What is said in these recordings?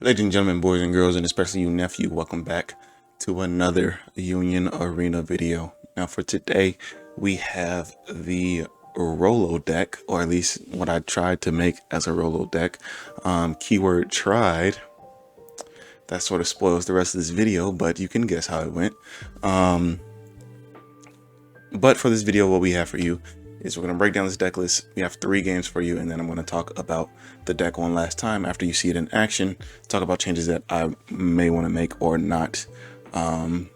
Ladies and gentlemen, boys and girls, and especially you nephew, welcome back to another Union Arena video. Now for today, we have the Rolo deck, or at least what I tried to make as a Rolo deck. Keyword tried. That sort of spoils the rest of this video, but you can guess how it went. But for this video, what we have for you is we're going to break down this deck list. We have 3 games for you, and then I'm going to talk about the deck one last time after you see it in action, talk about changes that I may want to make or not. But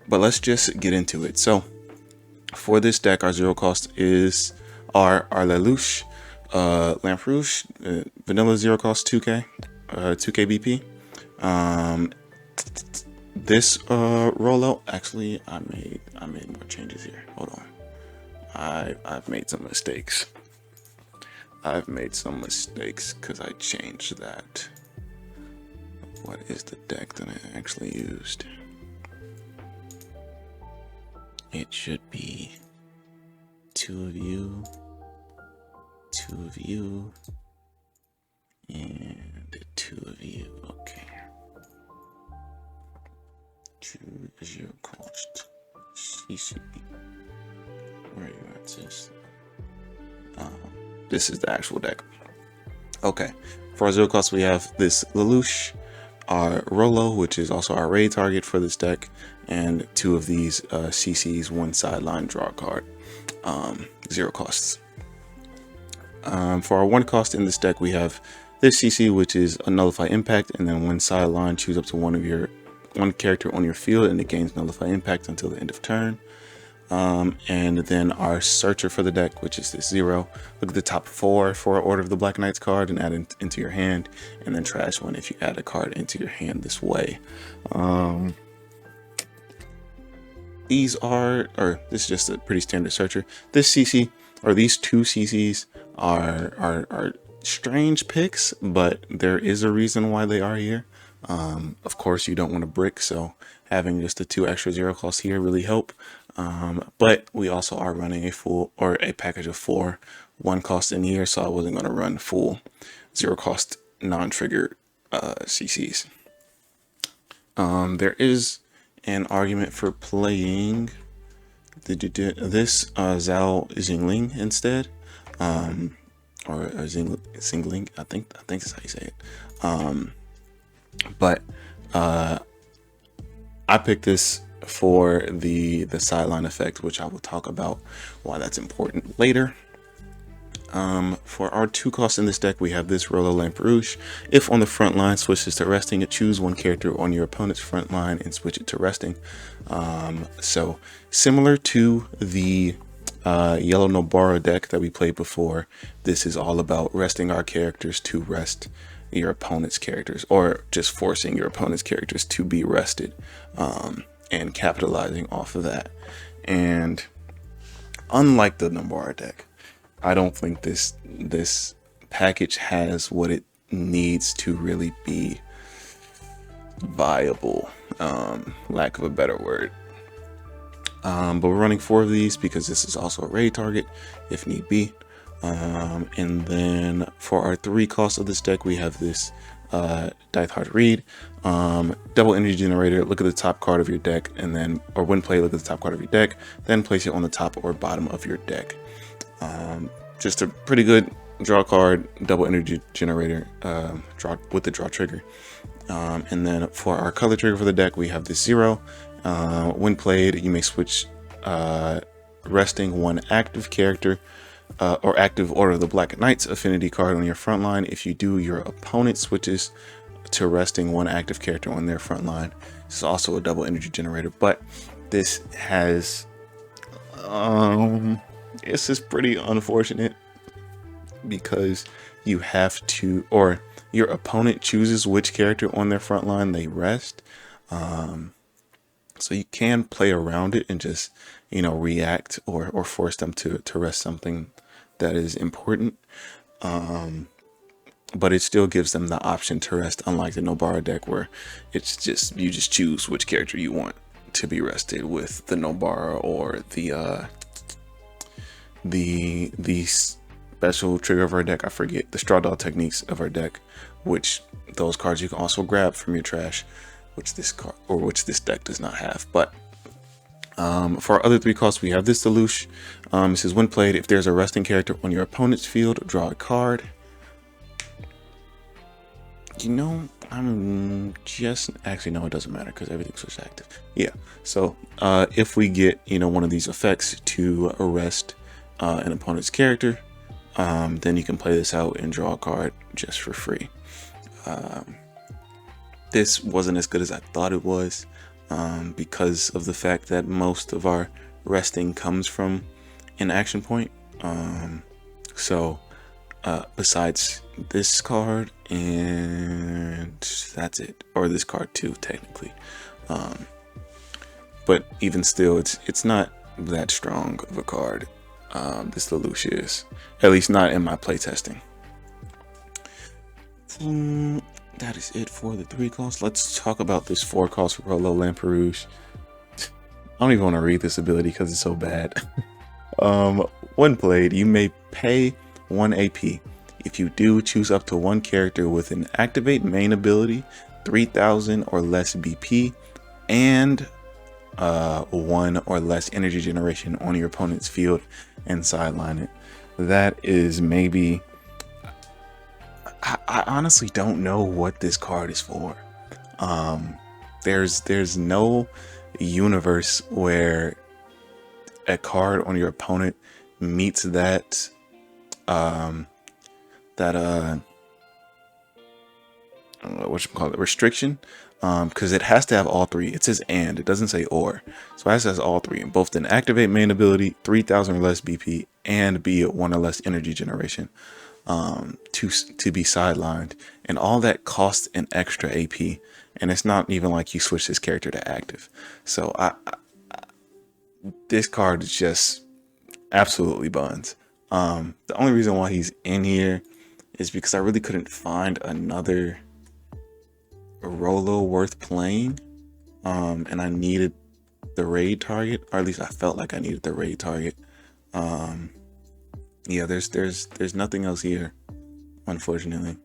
let's just get into it. So for this deck, our zero cost is our Lelouch, Lamp Rouge, vanilla zero cost 2k, 2k BP. This Rolo, actually I made more changes here. Hold on. I've made some mistakes. Because I changed that. What is the deck that I actually used? It should be 2 of you, 2 of you, and 2 of you. Okay. 2 0 cost. CC. Where are you at, sis? This is the actual deck. Okay. For our zero cost, we have this Lelouch, our Rolo, which is also our raid target for this deck, and 2 of these CCs, 1 sideline draw card. Zero costs. For our 1 cost in this deck, we have this CC, which is a nullify impact, and then 1 sideline, choose up to one character on your field, and it gains nullify impact until the end of turn. And then our searcher for the deck, which is this 0. Look at the top 4 for Order of the Black Knights card and add it into your hand, and then trash 1 if you add a card into your hand this way. These are, or this is just a pretty standard searcher. This CC, or these 2 CCs are strange picks, but there is a reason why they are here. Of course, you don't want to brick, so having just the 2 extra zero costs here really help. But we also are running a package of 4 1 cost in here, so I wasn't going to run full 0 cost non-triggered CCs. There is an argument for playing this Zhao Xingling instead, or Xingling. I think that's how you say it. But I picked this for the sideline effect, which I will talk about why that's important later. For our 2 costs in this deck, we have this Rolo Lamp Rouge. If on the front line switches to resting, choose 1 character on your opponent's front line and switch it to resting. So similar to the Yellow Nobara deck that we played before, this is all about resting our characters to rest your opponent's characters, or just forcing your opponent's characters to be rested, and capitalizing off of that. And unlike the Nobara deck, I don't think this package has what it needs to really be viable, lack of a better word. But we're running 4 of these because this is also a raid target if need be. And then for our 3 costs of this deck, we have this Dice Hard Read, double energy generator. Look at the top card of your deck, and then, or when play, look at the top card of your deck, then place it on the top or bottom of your deck. Just a pretty good draw card, double energy generator, draw with the draw trigger. And then for our color trigger for the deck, we have this 0. When played, you may switch resting 1 active character or active Order of the Black Knights affinity card on your front line. If you do, your opponent switches to resting 1 active character on their front line. This is also a double energy generator, but this has this is pretty unfortunate because you have to, or your opponent chooses which character on their front line they rest. So you can play around it and just, react or force them to rest something that is important. But it still gives them the option to rest, unlike the Nobara deck where it's just, you just choose which character you want to be rested with the Nobara, or the special trigger of our deck. I forget the straw doll techniques of our deck, which those cards you can also grab from your trash, which this deck does not have. But for our other 3 costs, we have this Deluge. It says when played, if there's a resting character on your opponent's field, draw a card. You know, I'm just actually no, it doesn't matter because everything's switched active. Yeah, so if we get, you know, one of these effects to arrest an opponent's character, then you can play this out and draw a card just for free. This wasn't as good as I thought it was, because of the fact that most of our resting comes from an action point. Besides this card, and that's it, or this card too, technically. But even still, it's not that strong of a card. This Lelouch is, at least not in my playtesting. That is it for the 3 costs. Let's talk about this 4 cost Rolo Lamperouge. I don't even want to read this ability because it's so bad. When played, you may pay 1 AP. If you do, choose up to 1 character with an activate main ability, 3000 or less BP, and 1 or less energy generation on your opponent's field and sideline it. That is maybe... I honestly don't know what this card is for. There's no universe where a card on your opponent meets that restriction, because it has to have all 3. It says and, it doesn't say or, so it has all 3, and both an activate main ability, 3000 or less BP, and be 1 or less energy generation, to be sidelined, and all that costs an extra AP, and it's not even like you switch this character to active. So this card is just absolutely buns. The only reason why he's in here is because I really couldn't find another Rolo worth playing, and I needed the raid target, or at least I felt like I needed the raid target. Yeah, there's nothing else here, unfortunately.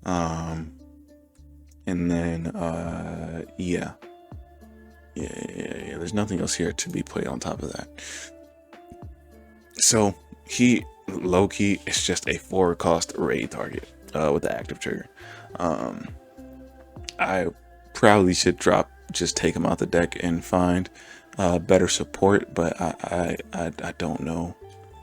And then yeah, there's nothing else here to be played on top of that. So he low-key is just a 4 cost raid target with the active trigger. I probably should just take him out the deck and find better support, but I don't know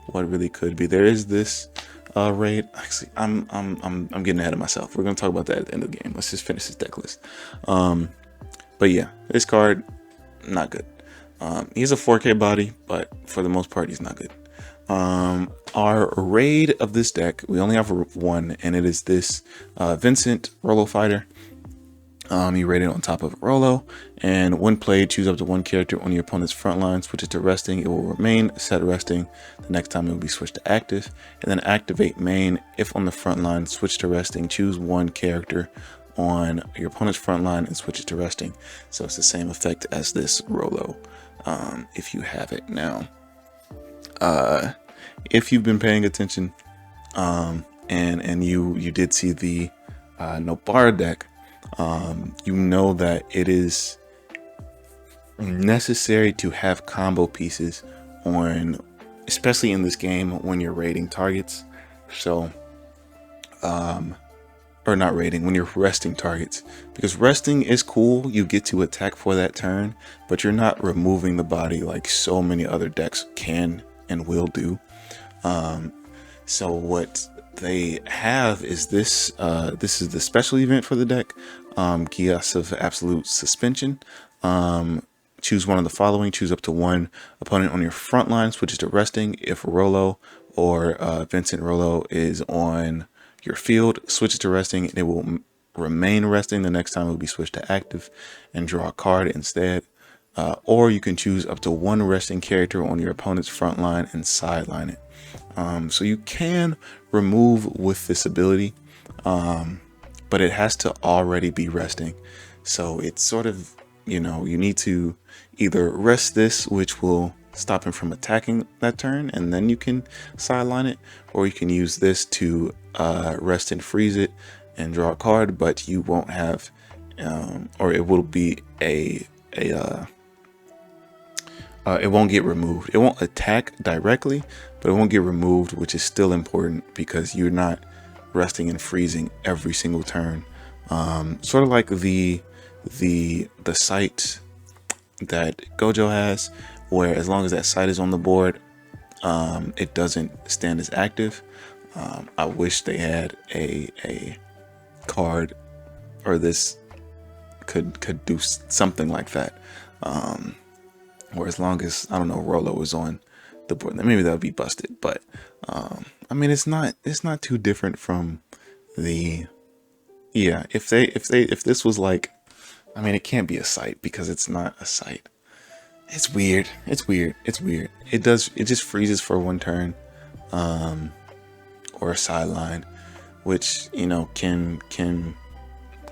what really could be. There is this raid. Actually, I'm getting ahead of myself. We're gonna talk about that at the end of the game. Let's just finish this deck list. But yeah, this card, not good. He's a 4K body, but for the most part, he's not good. Our raid of this deck, we only have 1, and it is this Vincent Rolo fighter. You raid it on top of Rolo, and when played, choose up to 1 character on your opponent's front line, switch it to resting. It will remain set resting. The next time it will be switched to active, and then activate main. If on the front line, switch to resting. Choose 1 character on your opponent's front line and switch it to resting. So it's the same effect as this Rolo, if you have it now. If you've been paying attention, and you did see the Nobara deck, you know that it is necessary to have combo pieces on, especially in this game when you're raiding targets. So or not raiding, when you're resting targets, because resting is cool, you get to attack for that turn, but you're not removing the body like so many other decks can and will do. So what they have is this. This is the special event for the deck, Geass of Absolute Suspension. Choose one of the following. Choose up to 1 opponent on your front line, switches to resting. If Rolo or Vincent Rolo is on your field, switches to resting, and it will remain resting. The next time it will be switched to active, and draw a card instead. Or you can choose up to 1 resting character on your opponent's front line and sideline it. So you can remove with this ability, but it has to already be resting. So it's sort of, you know, you need to either rest this, which will stop him from attacking that turn, and then you can sideline it, or you can use this to rest and freeze it, and draw a card, but you won't have, or it will be it won't get removed. It won't attack directly, but it won't get removed, which is still important because you're not resting and freezing every single turn. Sort of like the sight that Gojo has, where as long as that sight is on the board, it doesn't stand as active. I wish they had a card, or this could do something like that. Or as long as, I don't know, Rolo is on the board, then maybe that would be busted. But I mean, it's not too different from the, yeah. If this was like, I mean, it can't be a sight because it's not a sight. It's weird. It's weird. It's weird. It just freezes for one turn, or a sideline, which, you know, can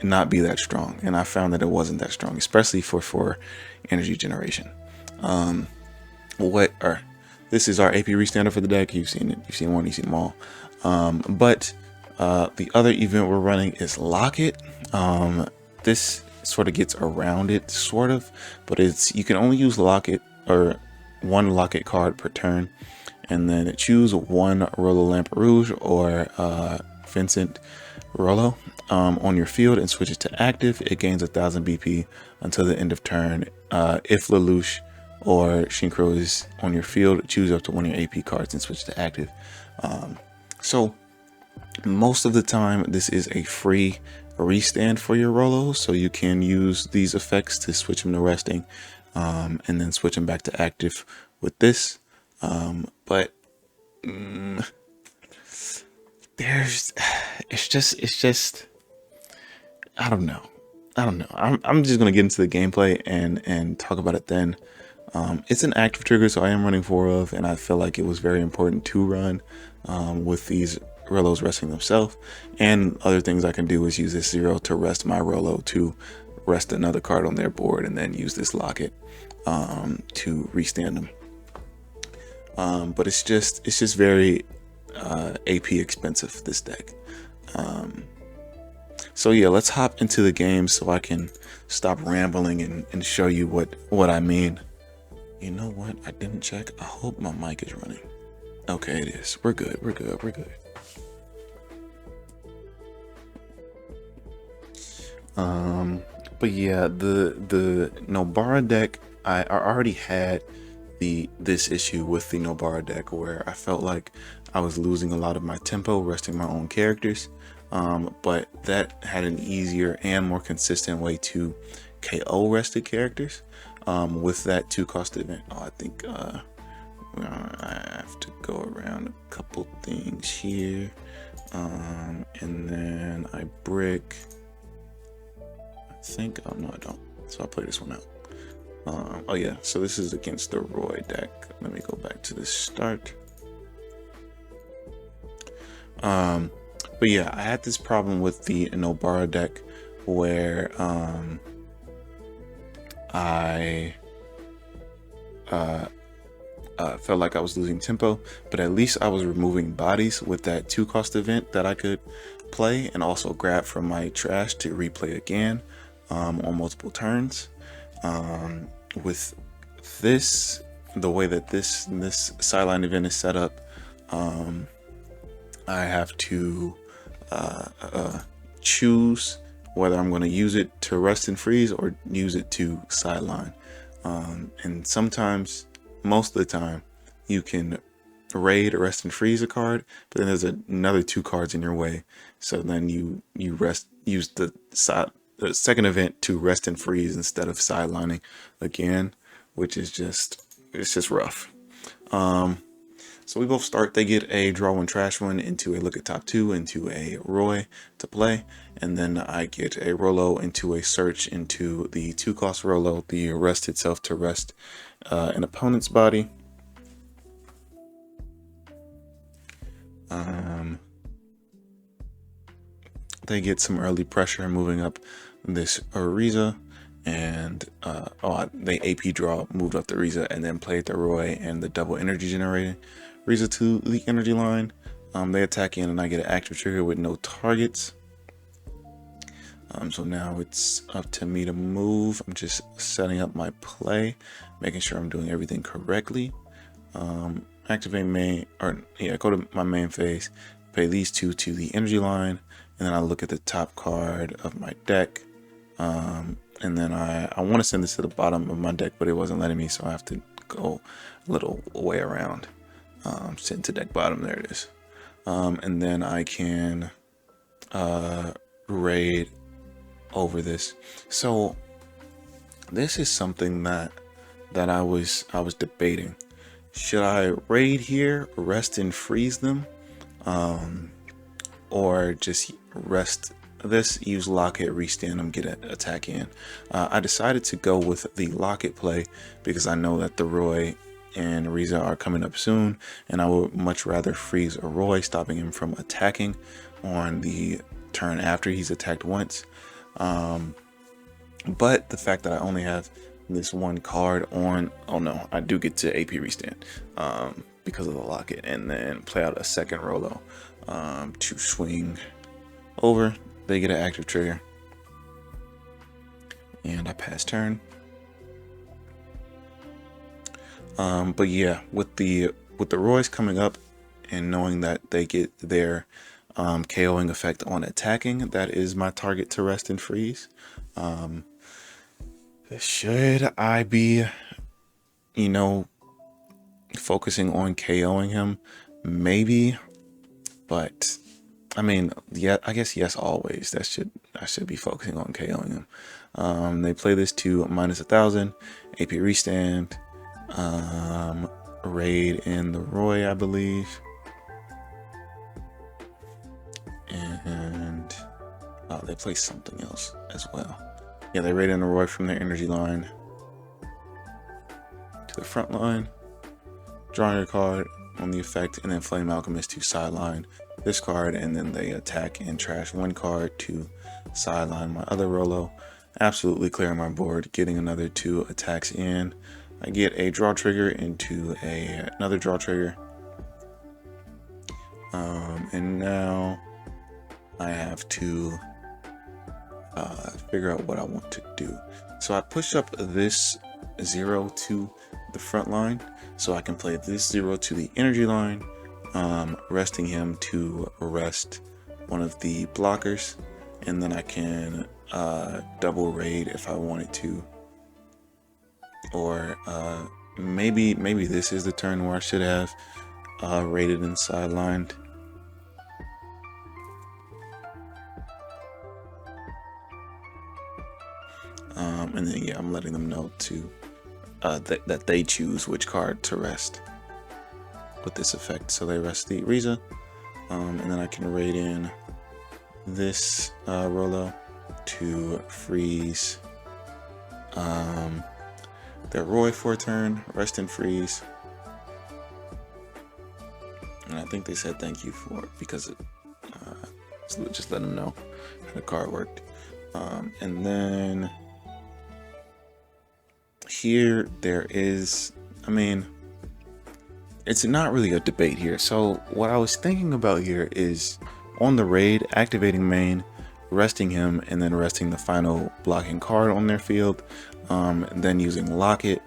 not be that strong. And I found that it wasn't that strong, especially for energy generation. This is our AP restander for the deck. You've seen it. You've seen one. You've seen them all. But the other event we're running is Lock It. This sort of gets around it, sort of, but you can only use Lock It, or one Lock It card per turn, and then choose one Rolo Lamp Rouge or Vincent Rolo on your field and switch it to active. It gains 1000 BP until the end of turn. If Lelouch or Shinkro is on your field, choose up to one of your AP cards and switch to active. So most of the time, this is a free restand for your Rolo, so you can use these effects to switch them to resting, and then switch them back to active with this. But it's just I don't know. I'm just gonna get into the gameplay and talk about it then. It's an active trigger, so I am running 4 of, and I feel like it was very important to run with these Rolos resting themselves. And other things I can do is use this 0 to rest my Rolo, to rest another card on their board, and then use this Lock It to restand them. But it's just very AP expensive, this deck. So yeah, let's hop into the game so I can stop rambling and show you what I mean. You know what? I didn't check. I hope my mic is running. Okay, it is. We're good. We're good. We're good. But yeah, the Nobara deck, I already had this issue with the Nobara deck where I felt like I was losing a lot of my tempo resting my own characters. But that had an easier and more consistent way to KO rested characters with that 2-cost event. I think I have to go around a couple things here, and then I brick. Oh no, I don't. So I'll play this one out. Oh yeah, so this is against the Roy deck. Let me go back to the start. But yeah, I had this problem with the Nobara deck where I felt like I was losing tempo, but at least I was removing bodies with that 2-cost event that I could play and also grab from my trash to replay again on multiple turns. With this, the way that this sideline event is set up, I have to choose whether I'm going to use it to rest and freeze or use it to sideline. And sometimes, most of the time, you can raid, rest and freeze a card, but then there's another 2 cards in your way. So then you use the second event to rest and freeze instead of sidelining again, which is just rough. So we both start. They get a draw 1, trash 1 into a look at top 2 into a Roy to play, and then I get a Rolo into a search into the 2-cost Rolo, the rest itself to rest an opponent's body. They get some early pressure moving up this Ariza, and they AP draw, moved up the Ariza, and then played the Roy and the double energy generator Ariza to the energy line. They attack in, and I get an active trigger with no targets. So now it's up to me to move. I'm just setting up my play, making sure I'm doing everything correctly. Activate main, or yeah, go to my main phase, pay these two to the energy line, and then I look at the top card of my deck. And then I want to send this to the bottom of my deck, but it wasn't letting me, so I have to go a little way around. Send to deck bottom, there it is. And then I can raid over this. So this is something that I was debating. Should I raid here, rest and freeze them, or just rest this, use locket, restand them, get an attack in? I decided to go with the locket play because I know that the Roy and Riza are coming up soon, and I would much rather freeze a Roy, stopping him from attacking on the turn after he's attacked once. But the fact that I only have this one card on, oh no, I do get to AP restand because of the locket, and then play out a second Rolo to swing over. They get an active trigger, and I pass turn. But yeah, with the Roy's coming up and knowing that they get their KOing effect on attacking, that is my target to rest and freeze. Should I be, you know, focusing on KOing him? Maybe, but I mean, yeah, I guess yes, always. I should be focusing on KOing him. They play this to -1000, AP restand, raid in the Roy, I believe, and they play something else as well. Yeah, they raid in the Roy from their energy line to the front line, drawing a card on the effect, and then Flame Alchemist to sideline this card, and then they attack and trash one card to sideline my other Rolo, absolutely clearing my board, getting another 2 attacks in. I get a draw trigger into another draw trigger, and now I have to figure out what I want to do. So I push up this 0 to the front line, so I can play this 0 to the energy line, resting him to rest one of the blockers, and then I can double raid if I wanted to, or maybe this is the turn where I should have raided and sidelined. And then yeah, I'm letting them know to that they choose which card to rest with this effect. So they rest the Riza, and then I can raid in this Rolo to freeze their Roy for a turn, rest and freeze. And I think they said thank you for it because it so just let them know how the card worked. And then here there is, I mean, it's not really a debate here. So what I was thinking about here is on the raid, activating main, resting him, and then resting the final blocking card on their field, and then using locket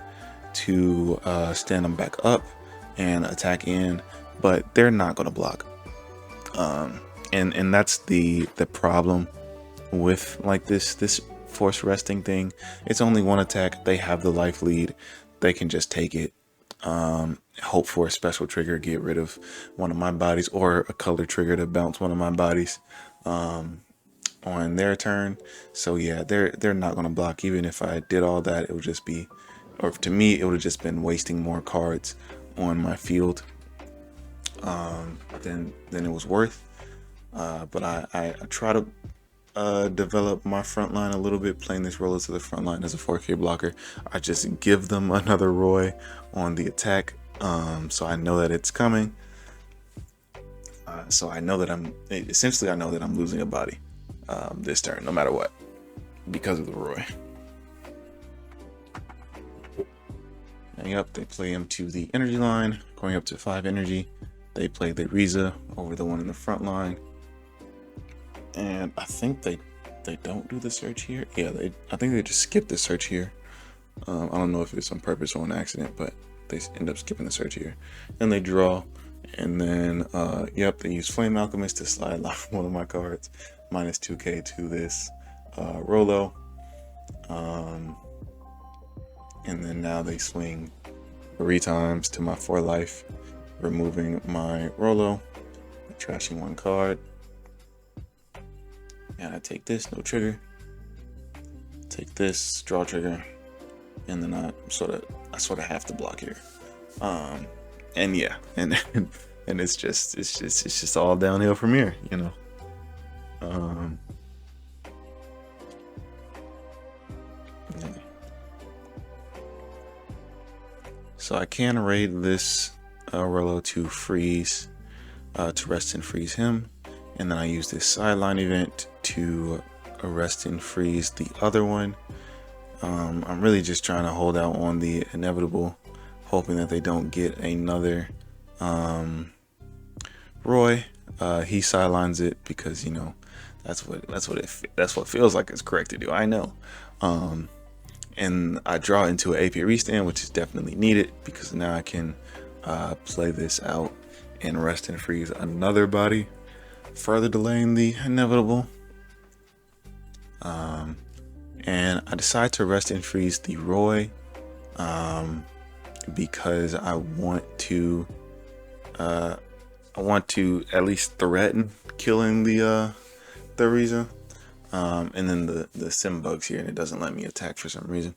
to stand them back up and attack in, but they're not going to block. And that's the problem with like this force resting thing. It's only one attack. They have the life lead. They can just take it, hope for a special trigger, get rid of one of my bodies, or a color trigger to bounce one of my bodies on their turn. So yeah, they're not going to block. Even if I did all that, it would just be, or to me, it would have just been wasting more cards on my field than it was worth. But I try to develop my front line a little bit, playing this Rolo to the front line as a 4K blocker. I just give them another Roy on the attack, so I know that it's coming. So I know that I know that I'm losing a body this turn, no matter what, because of the Roy. And yep, they play him to the energy line, going up to 5 energy. They play the Riza over the one in the front line. And I think they they don't do the search here. Yeah, I think they just skip the search here. I don't know if it's on purpose or an accident, but they end up skipping the search here. And they draw, and then yep, they use Flame Alchemist to slide lock one of my cards, minus 2k to this Rolo. And then now they swing 3 times to my 4 life, removing my Rolo, trashing 1 card. And I take this, no trigger. Take this, draw trigger, and then I sort of have to block here. And yeah, and it's just all downhill from here, you know. Yeah. So I can raid this Rolo to freeze, to rest and freeze him, and then I use this sideline event to arrest and freeze the other one. I'm really just trying to hold out on the inevitable, hoping that they don't get another Roy. He sidelines it because, you know, that's what feels like it's correct to do. I know. And I draw into an AP restand, which is definitely needed because now I can play this out and rest and freeze another body, further delaying the inevitable. And I decide to rest and freeze the Roy because I want to at least threaten killing the Riza. And then the sim bugs here, and it doesn't let me attack for some reason.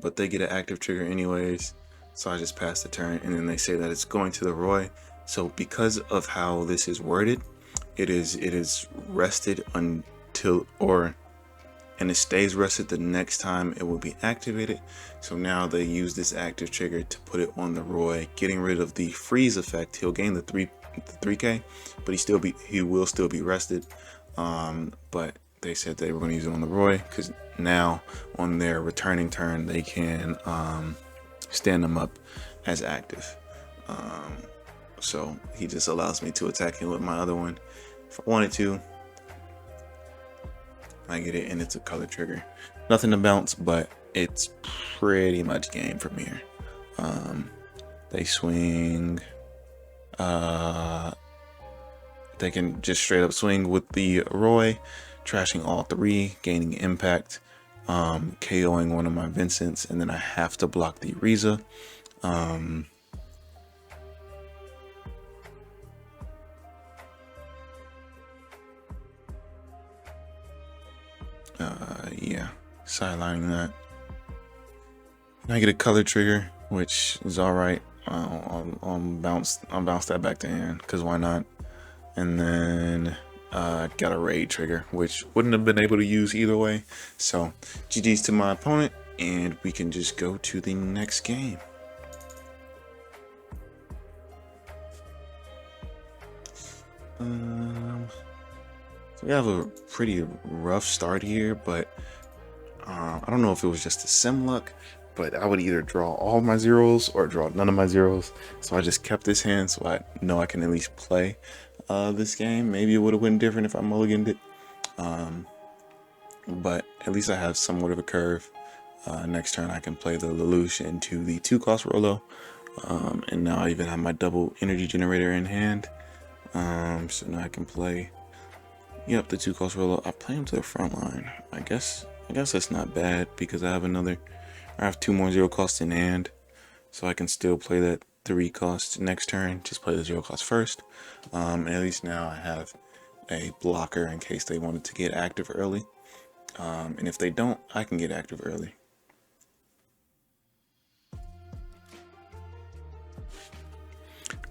But they get an active trigger anyways, so I just pass the turn, and then they say that it's going to the Roy. So because of how this is worded, it is rested until, and it stays rested the next time it will be activated. So now they use this active trigger to put it on the Roy, getting rid of the freeze effect. He'll gain the 3k, but he will still be rested. But they said they were going to use it on the Roy because now on their returning turn they can stand them up as active. So he just allows me to attack him with my other one if I wanted to. I get it, and it's a color trigger. Nothing to bounce, but it's pretty much game from here. They swing. They can just straight up swing with the Roy, trashing all 3, gaining impact, KOing one of my Vincents, and then I have to block the Riza. Yeah, sidelining that. And I get a color trigger, which is all right. I'll bounce that back to hand because why not? And then got a raid trigger, which wouldn't have been able to use either way. So GG's to my opponent, and we can just go to the next game. So we have a pretty rough start here, but I don't know if it was just a sim luck, but I would either draw all my zeros or draw none of my zeros. So I just kept this hand so I know I can at least play this game. Maybe it would have went different if I mulliganed it, but at least I have somewhat of a curve. Next turn I can play the Lelouch into the 2-cost Rolo, and now I even have my double energy generator in hand. So now I can play, yep, the 2-cost Rolo. I play him to the front line. I guess that's not bad because I have 2 more 0 costs in hand, so I can still play that 3 cost next turn. Just play the 0 cost first. And at least now I have a blocker in case they wanted to get active early. And if they don't, I can get active early.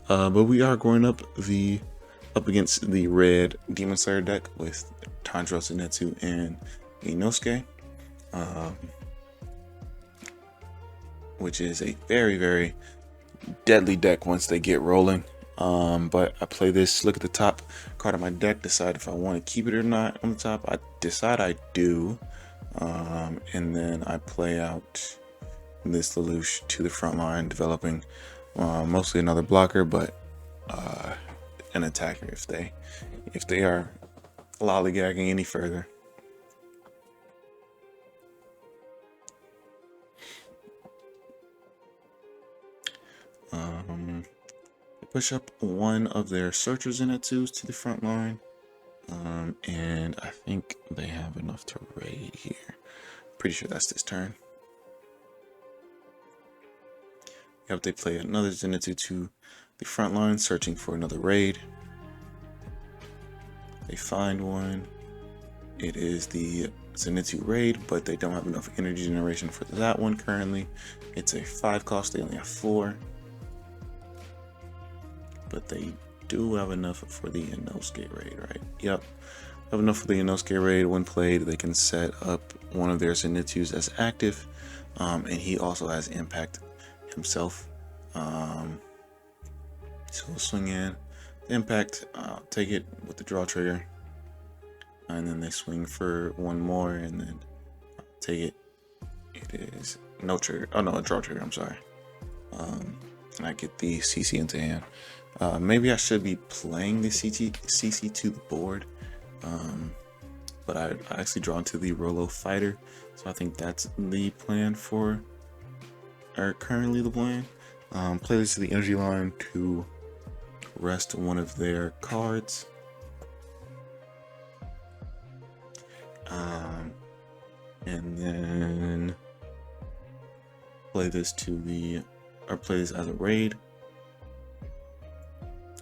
But we are going up against the red Demon Slayer deck with Tanjiro, Zenitsu, and Inosuke, which is a very, very deadly deck once they get rolling. But I play this, look at the top card of my deck, decide if I want to keep it or not on the top. I decide I do, and then I play out this Lelouch to the front line, developing mostly another blocker, but an attacker if they are lollygagging any further. Push up one of their searchers Zenitsus to the front line. And I think they have enough to raid here. Pretty sure that's this turn. Yep, they play another Zenitsu to the front line, searching for another raid. They find one. It is the Zenitsu raid, but they don't have enough energy generation for that one currently. It's a 5 cost, they only have 4. But they do have enough for the Inosuke raid, right? Yep. Have enough for the Inosuke raid. When played, they can set up one of their Zenitsus as active. And he also has impact himself. So we'll swing in. Impact, take it with the draw trigger. And then they swing for one more and then take it. It is no trigger. Oh no, a draw trigger, I'm sorry. And I get the CC into hand. Maybe I should be playing the CC to the board, but I actually draw into the Rolo fighter, so I think that's the plan for, or currently the plan. Play this to the energy line to rest one of their cards. And then play this to the, or play this as a raid.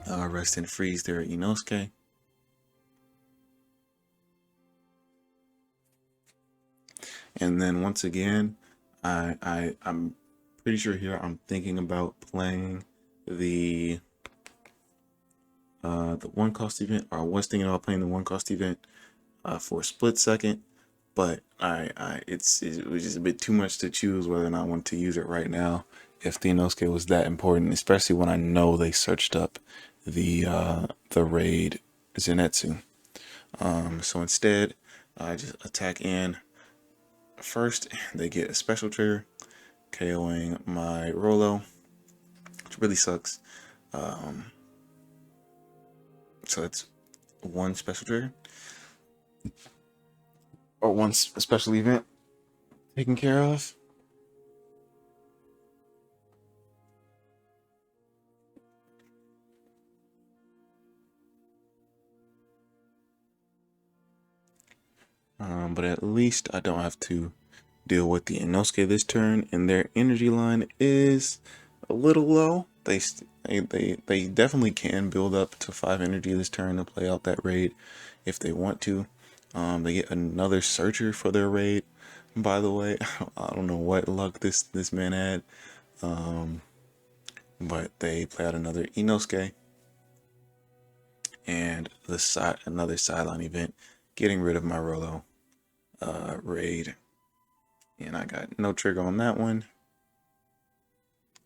Rest and freeze their Inosuke. And then once again, I'm pretty sure here I'm thinking about playing the one cost event, or I was thinking about playing the one cost event for a split second, but it was just a bit too much to choose whether or not I want to use it right now if the Inosuke was that important, especially when I know they searched up the raid Zenitsu. So instead, I just attack in first. They get a special trigger, KOing my Rolo, which really sucks. So it's one special trigger, or one special event taken care of. But at least I don't have to deal with the Inosuke this turn, and their energy line is a little low. They definitely can build up to 5 energy this turn to play out that raid if they want to. They get another searcher for their raid, by the way. I don't know what luck this man had, but they play out another Inosuke and another sideline event, getting rid of my Rolo raid, and I got no trigger on that one,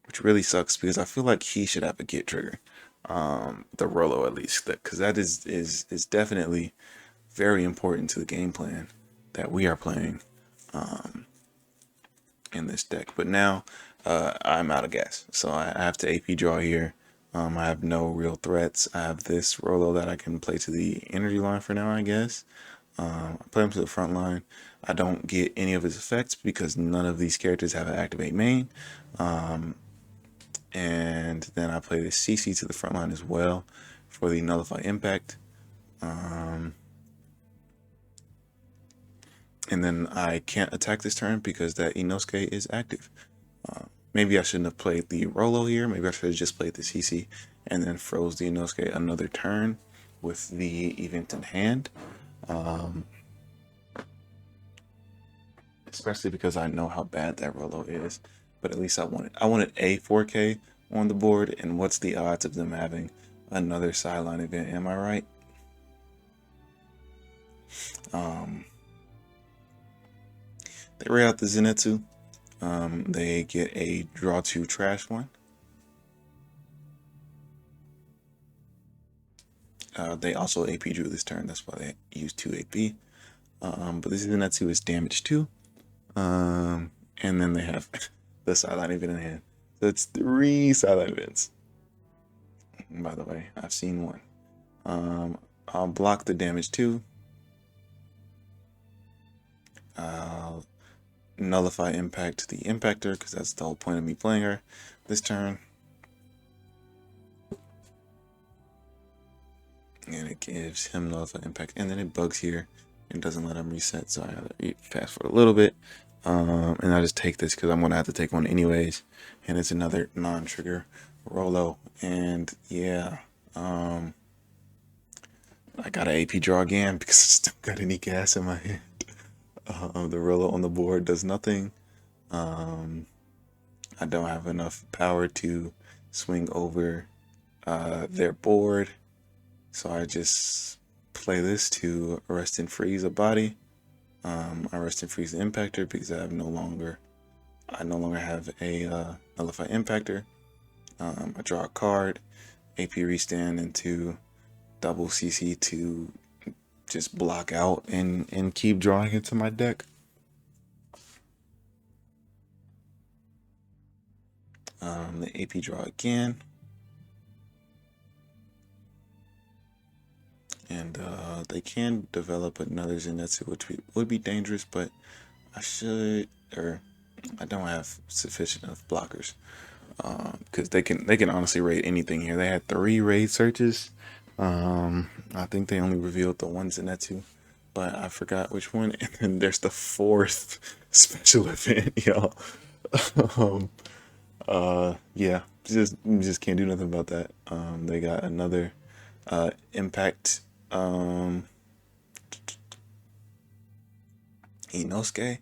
which really sucks because I feel like he should have a get trigger, the Rolo at least, because that is definitely very important to the game plan that we are playing in this deck. But now I'm out of gas, so I have to AP draw here. I have no real threats. I have this Rolo that I can play to the energy line for now, I guess. I play him to the front line. I don't get any of his effects because none of these characters have an activate main. And then I play the CC to the front line as well for the nullify impact. And then I can't attack this turn because that Inosuke is active. Maybe I shouldn't have played the Rolo here. Maybe I should have just played the CC and then froze the Inosuke another turn with the event in hand. Especially because I know how bad that Rolo is. But at least I wanted a 4K on the board, and what's the odds of them having another sideline event? Am I right? They raid out the Zenitsu. They get a draw 2 trash one. They also AP drew this turn, that's why they used 2 AP. But this Zenitsu is damage 2. And then they have the sideline event in hand. So it's 3 sideline events. By the way, I've seen one. I'll block the damage too. I'll nullify impact to the impactor because that's the whole point of me playing her this turn. And it gives him nullify impact, and then it bugs here and doesn't let him reset. So I gotta fast forward a little bit, and I just take this because I'm gonna have to take one anyways. And it's another non-trigger Rolo, and yeah, I got an AP draw again because I still got any gas in my hand. The Rolo on the board does nothing. I don't have enough power to swing over their board. So I just play this to arrest and freeze a body. I arrest and freeze the impactor because I no longer have a nullify impactor. I draw a card, AP restand into double CC to just block out and keep drawing into my deck. The AP draw again. And they can develop another Zenitsu, which would be dangerous, but I don't have sufficient enough blockers because they can honestly raid anything here. They had 3 raid searches. I think they only revealed the one Zenitsu, but I forgot which one. And then there's the 4th special event, y'all. Yeah, just can't do nothing about that. They got another impact. Inosuke.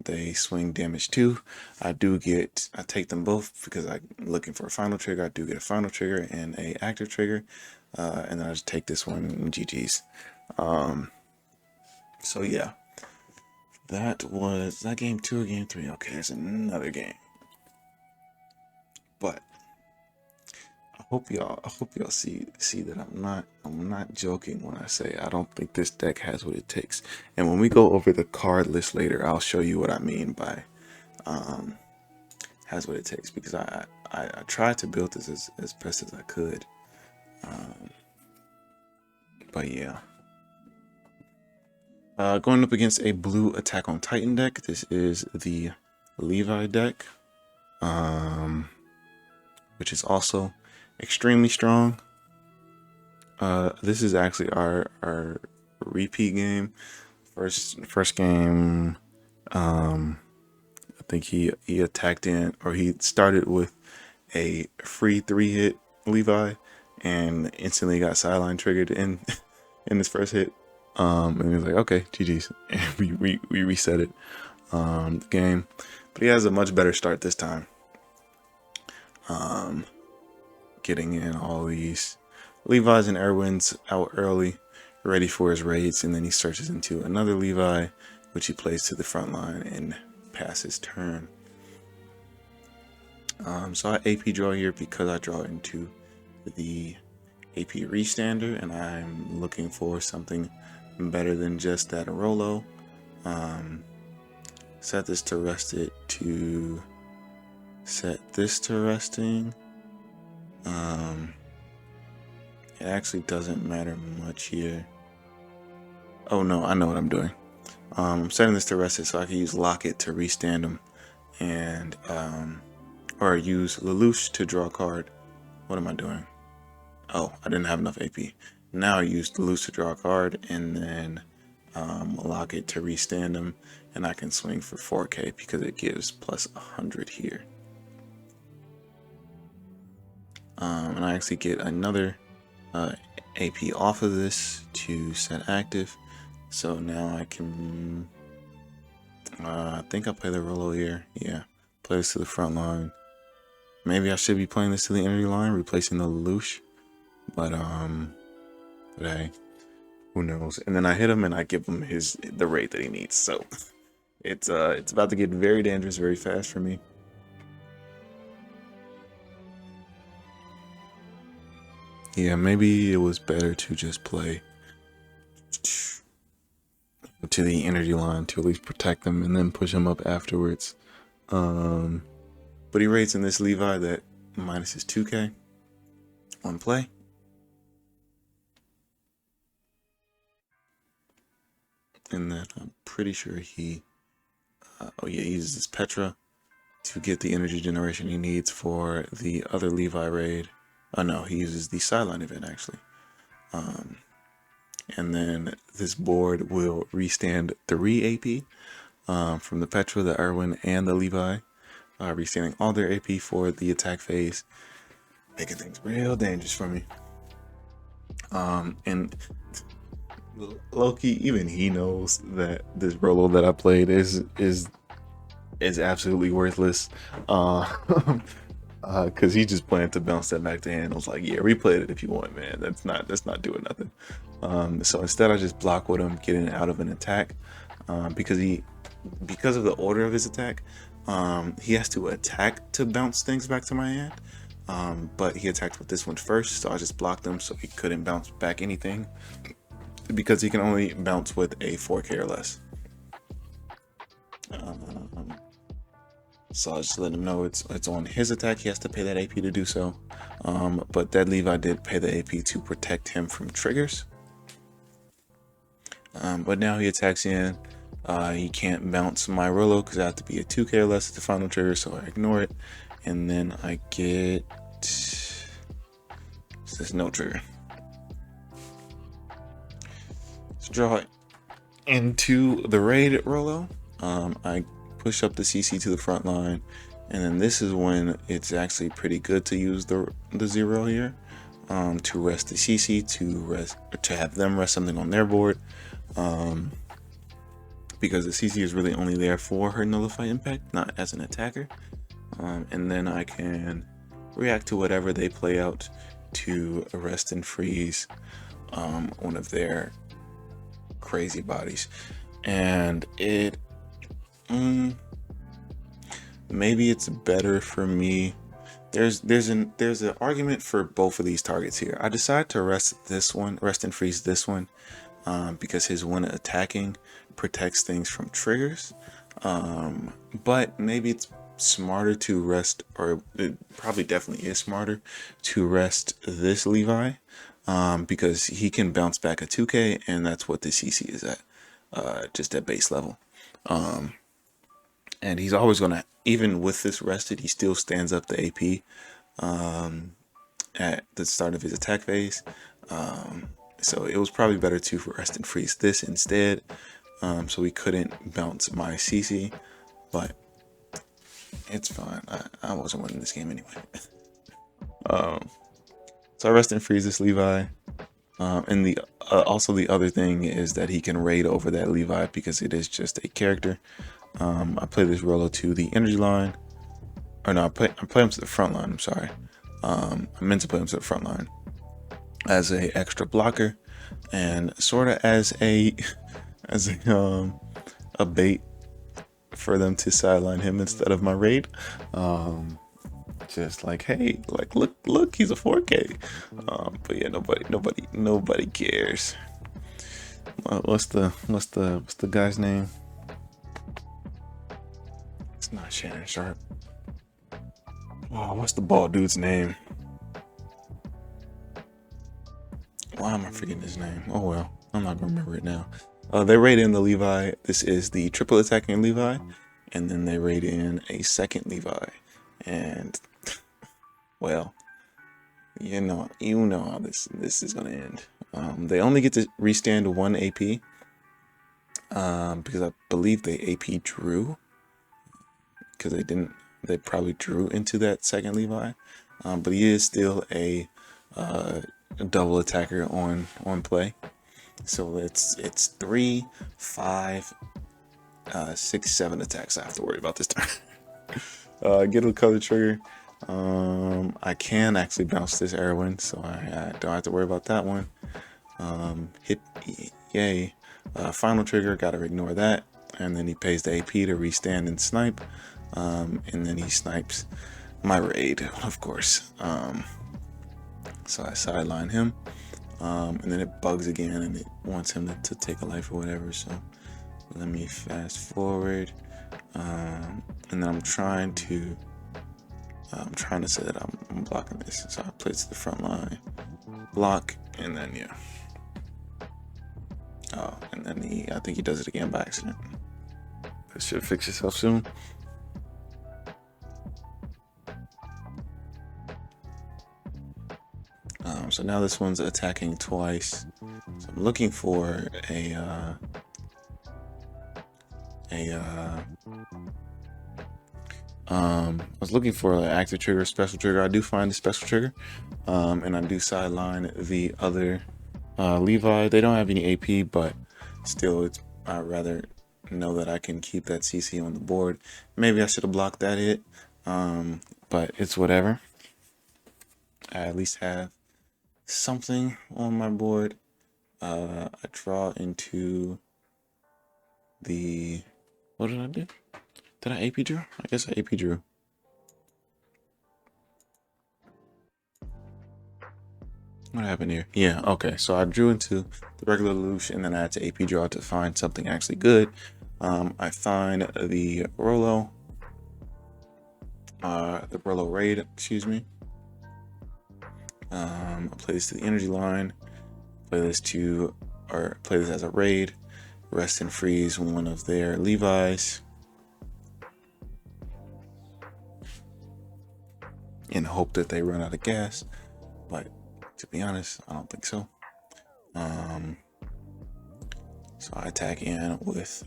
They swing damage too. I take them both because I'm looking for a final trigger. I do get a final trigger and a active trigger, and then I just take this one and GG's. So yeah, that game 2 or game 3. Okay, there's another game, but I hope y'all see that I'm not joking when I say I don't think this deck has what it takes. And when we go over the card list later, I'll show you what I mean by has what it takes, because I tried to build this as best as I could. But yeah. Going up against a blue Attack on Titan deck. This is the Levi deck, which is also extremely strong. This is actually our repeat game. First game, I think he attacked in, or he started with a free 3-hit Levi and instantly got sideline triggered in his first hit. And he was like, okay, GG's. And we reset it, the game. But he has a much better start this time. Getting in all these Levi's and Erwins out early, ready for his raids, and then he searches into another Levi, which he plays to the front line and passes turn. So I AP draw here because I draw into the AP restander, and I'm looking for something better than just that Rolo. Set this to resting. It actually doesn't matter much here. Oh no, I know what I'm doing. I'm setting this to rest it so I can use Locket to restand him, and or use Lelouch to draw a card. What am I doing? Oh, I didn't have enough AP. Now I use Lelouch to draw a card, and then Locket to restand him, and I can swing for 4K because it gives plus 100 here. And I actually get another AP off of this to set active. So now I can, I think I play the Rolo here. Yeah, play this to the front line. Maybe I should be playing this to the energy line, replacing the Lelouch. But hey, who knows? And then I hit him and I give him the rate that he needs. So it's about to get very dangerous very fast for me. Yeah, maybe it was better to just play to the energy line to at least protect them and then push them up afterwards. But he rates in this Levi that minus his 2K on play. And then I'm pretty sure he, he uses his Petra to get the energy generation he needs for the other Levi raid. Oh no, he uses the sideline event actually. And then this board will restand 3 AP from the Petra, the Irwin, and the Levi, restanding all their AP for the attack phase, making things real dangerous for me. And Loki, even he knows that this Rolo that I played is absolutely worthless. Cause he just planned to bounce that back to hand. I was like, yeah, replay it if you want, man. That's not doing nothing. So instead I just block with him getting out of an attack. Because of the order of his attack, he has to attack to bounce things back to my hand. But he attacked with this one first, so I just blocked him so he couldn't bounce back anything, because he can only bounce with a 4K or less. So I just let him know it's on his attack. He has to pay that AP to do so. But that Levi did pay the AP to protect him from triggers. But now he attacks in. He can't bounce my Rolo because I have to be a 2K or less at the final trigger, so I ignore it. And then I get this no trigger. Let's draw it into the raid Rolo. I push up the CC to the front line, and then this is when it's actually pretty good to use the 0 here, to rest the CC, to have them rest something on their board, because the CC is really only there for her nullify impact, not as an attacker. And then I can react to whatever they play out to arrest and freeze one of their crazy bodies. And it maybe it's better for me. There's an argument for both of these targets here. I decide to rest and freeze this one, because his one attacking protects things from triggers. But maybe it's smarter to rest, or it probably definitely is smarter to rest this Levi, because he can bounce back a 2K, and that's what the CC is at, just at base level. And he's always gonna, even with this rested, he still stands up the AP at the start of his attack phase. So it was probably better to rest and freeze this instead, so he couldn't bounce my CC, but it's fine. I wasn't winning this game anyway. So I rest and freeze this Levi. And the also the other thing is that he can raid over that Levi because it is just a character. I play this Rolo to the energy line, or no, I play him to the front line. I'm sorry. I meant to play him to the front line as a extra blocker, and sort of as a bait for them to sideline him instead of my raid. Just like, hey, like look, he's a 4K. But yeah, nobody cares. What's the guy's name? It's not Shannon Sharp. Oh, what's the bald dude's name? Why am I forgetting his name? Oh well, I'm not gonna remember it now. They raid in the Levi. This is the triple attacking Levi, and then they raid in a second Levi, and well, you know how this is gonna end. They only get to restand 1 AP, because I believe they AP drew, because they probably drew into that second Levi, but he is still a double attacker on play. So it's 3, 5, 6, 7 attacks I have to worry about this time. Get a color trigger. I can actually bounce this Erwin, so I don't have to worry about that one. Hit, yay. Final trigger, gotta ignore that. And then he pays the AP to restand and snipe. And then he snipes my raid, of course. So I sideline him. And then it bugs again, and it wants him to take a life or whatever. So let me fast forward. and then I'm trying to say that I'm blocking this. So I play it to the front line, block, and then yeah. Oh, and then I think he does it again by accident. It should fix itself soon. So now this one's attacking twice. So I'm looking for I was looking for an active trigger, special trigger. I do find the special trigger, and I do sideline the other Levi. They don't have any AP, but still, I'd rather know that I can keep that CC on the board. Maybe I should have blocked that hit, but it's whatever. I at least have something on my board. I draw into the, what did I do? Did I AP drew? I guess I AP drew. What happened here? Yeah, okay. So I drew into the regular Lelouch, and then I had to AP draw to find something actually good. I find the Rolo, raid, excuse me. I play this to the energy line, play this as a raid, rest and freeze one of their Levi's, and hope that they run out of gas, but to be honest, I don't think so. So I attack in with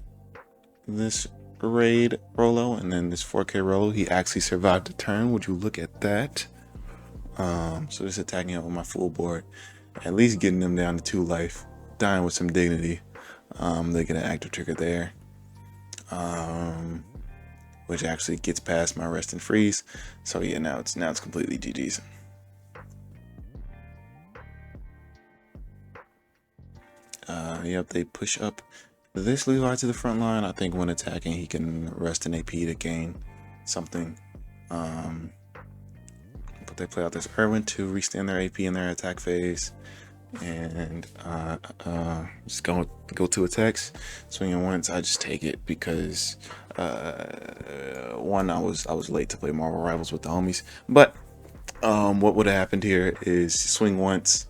this raid Rolo, and then this 4K Rolo. He actually survived the turn. Would you look at that? So just attacking it with my full board, at least getting them down to 2 life, dying with some dignity. They get an active trigger there, which actually gets past my rest and freeze. So yeah, now it's completely GG's. Yep, they push up this Levi to the front line. I think when attacking, he can rest an AP to gain something. But they play out this Irwin to restand their AP in their attack phase, and just go to attacks, swinging once. I just take it because one, I was late to play Marvel Rivals with the homies. But what would have happened here is swing once.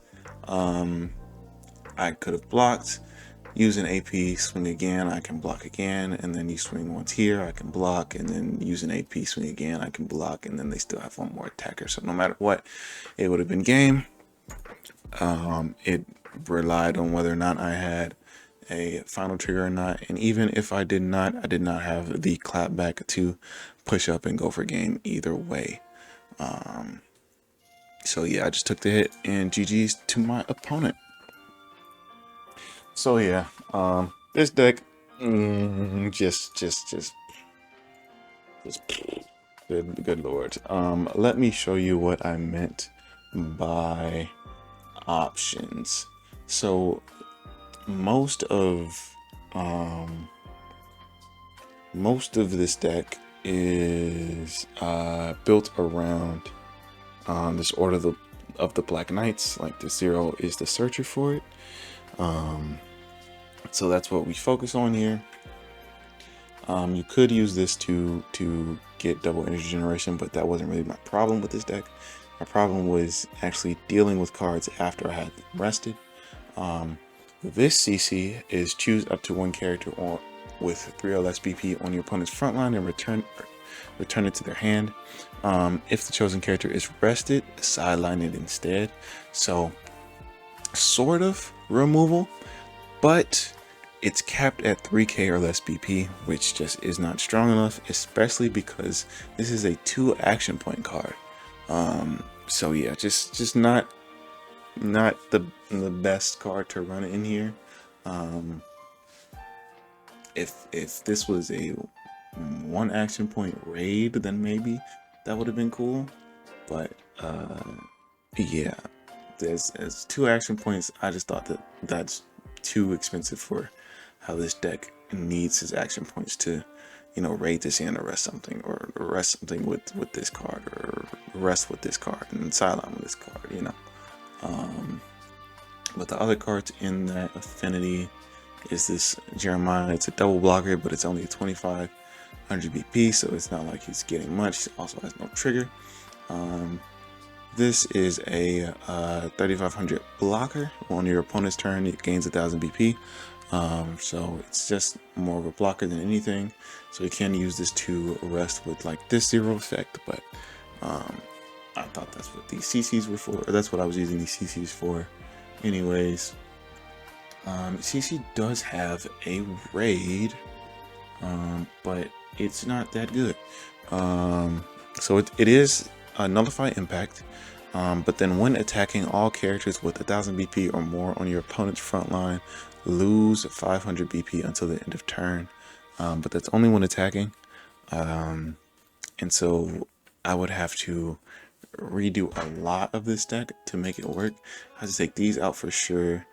I could have blocked, use an AP, swing again, I can block again, and then you swing once here, I can block, and then use an AP, swing again, I can block, and then they still have one more attacker. So no matter what, it would have been game. It relied on whether or not I had a final trigger or not, and even if I did not have the clap back to push up and go for game either way. So yeah, I just took the hit, and GG's to my opponent. So yeah, this deck, just good lord. Let me show you what I meant by options. So most of this deck is built around this Order of the Black Knights. Like the 0 is the searcher for it. So that's what we focus on here. You could use this to get double energy generation, but that wasn't really my problem with this deck. My problem was actually dealing with cards after I had them rested. This CC is choose up to 1 character with 3 or less BP on your opponent's front line and return it to their hand. If the chosen character is rested, sideline it instead. So sort of removal, but it's capped at 3k or less BP, which just is not strong enough, especially because this is a 2 action point card. So yeah, just not the best card to run in here. If this was a 1 action point raid, then maybe that would have been cool, but yeah, as 2 action points, I just thought that's too expensive for how this deck needs his action points to, raid this in or rest something, or rest something with this card, or rest with this card and sideline with this card, But the other cards in that affinity is this Jeremiah. It's a double blocker, but it's only a 25. 100 BP, so it's not like he's getting much. He also has no trigger. This is a 3500 blocker. On your opponent's turn, it gains 1000 BP. So it's just more of a blocker than anything. So you can use this to arrest with like this 0 effect, but I thought that's what these CCs were for, or that's what I was using these CCs for anyways. CC does have a raid, but it's not that good. So it is a nullify impact, but then when attacking, all characters with 1000 BP or more on your opponent's front line lose 500 BP until the end of turn. But that's only when attacking, and so I would have to redo a lot of this deck to make it work. I have to take these out for sure.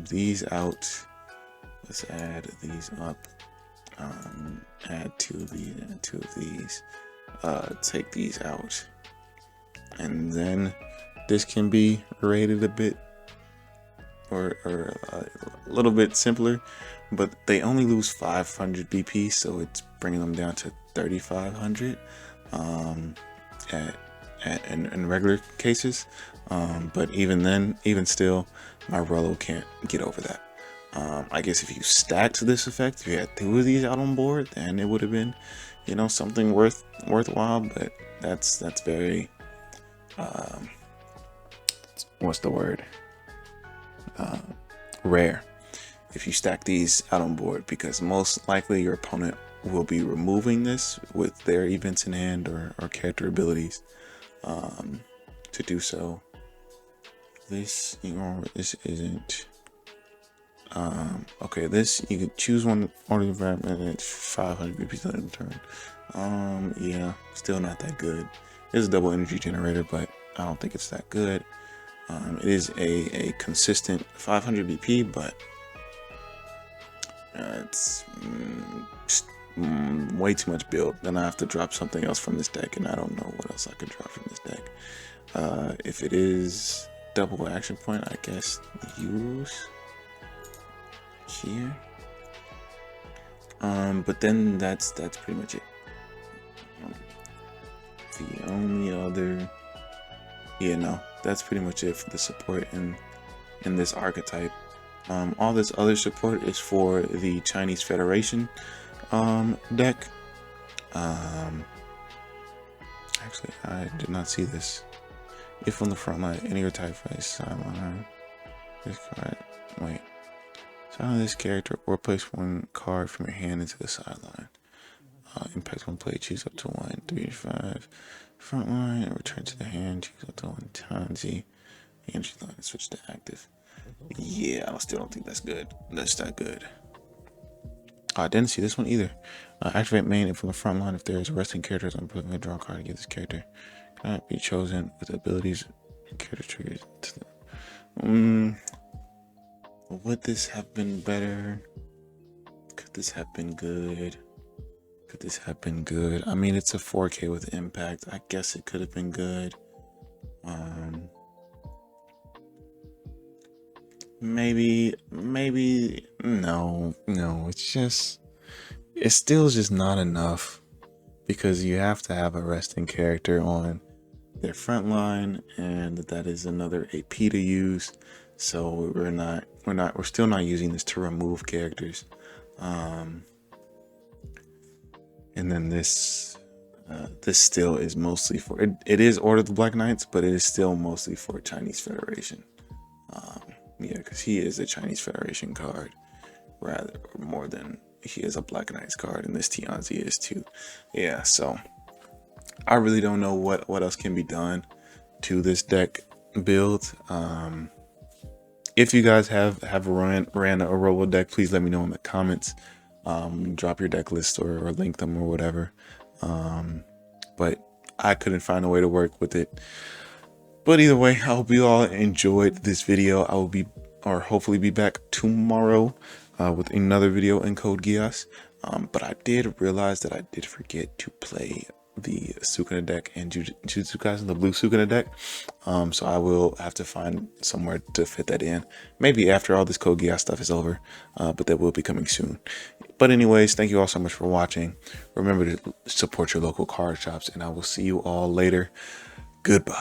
These out. Let's add these up. Add two of these. Take these out, and then this can be rated a bit or a little bit simpler, but they only lose 500 BP, so it's bringing them down to 3500 in regular cases. But even then, even still, my Rolo can't get over that. I guess if you stacked this effect, if you had 2 of these out on board, then it would have been, you know, something worthwhile. But that's very what's the word? Rare if you stack these out on board, because most likely your opponent will be removing this with their events in hand or character abilities to do so. This, you know, this isn't okay. This, you could choose one order and it's 500 BP in turn. Yeah, still not that good. It's a double energy generator, but I don't think it's that good. It is a consistent 500 BP, but it's way too much build. Then I have to drop something else from this deck, and I don't know what else I could drop from this deck. If it is double action point, I guess use here. But then that's pretty much it. The only other, yeah, no, that's pretty much it for the support in this archetype. All this other support is for the Chinese Federation deck. Actually, I did not see this. If on the front line, any type face sideline, this card, wait, silence this character or place one card from your hand into the sideline. Impact one play, choose up to 1, 3 to 5. Front line, and return to the hand, choose up to 1 Tanzi. Entry line, switch to active. Yeah, I still don't think that's good. That's not good. I didn't see this one either. Activate main and from the front line if there is a resting characters on the draw card to give this character. Cannot be chosen with abilities and character triggers. Would this have been better? Could this have been good? Could this have been good? I mean, it's a 4K with impact. I guess it could have been good. Maybe no, it's still just not enough, because you have to have a resting character on their front line, and that is another AP to use. So we're still not using this to remove characters. And then this still is mostly for it is Order of the Black Knights, but it is still mostly for Chinese Federation. Yeah, because he is a Chinese Federation card rather more than he is a Black Knights card, and this Tianzi is too. Yeah, so I really don't know what else can be done to this deck build. If you guys have ran a Rolo deck, please let me know in the comments. Drop your deck list or link them or whatever. But I couldn't find a way to work with it. But either way, I hope you all enjoyed this video. I will be, or hopefully be back tomorrow with another video in Code Geass. But I did realize that I did forget to play the Sukuna deck and Jujutsu Kaisen, the blue Sukuna deck. So I will have to find somewhere to fit that in. Maybe after all this Code Geass stuff is over, but that will be coming soon. But anyways, thank you all so much for watching. Remember to support your local card shops, and I will see you all later. Goodbye.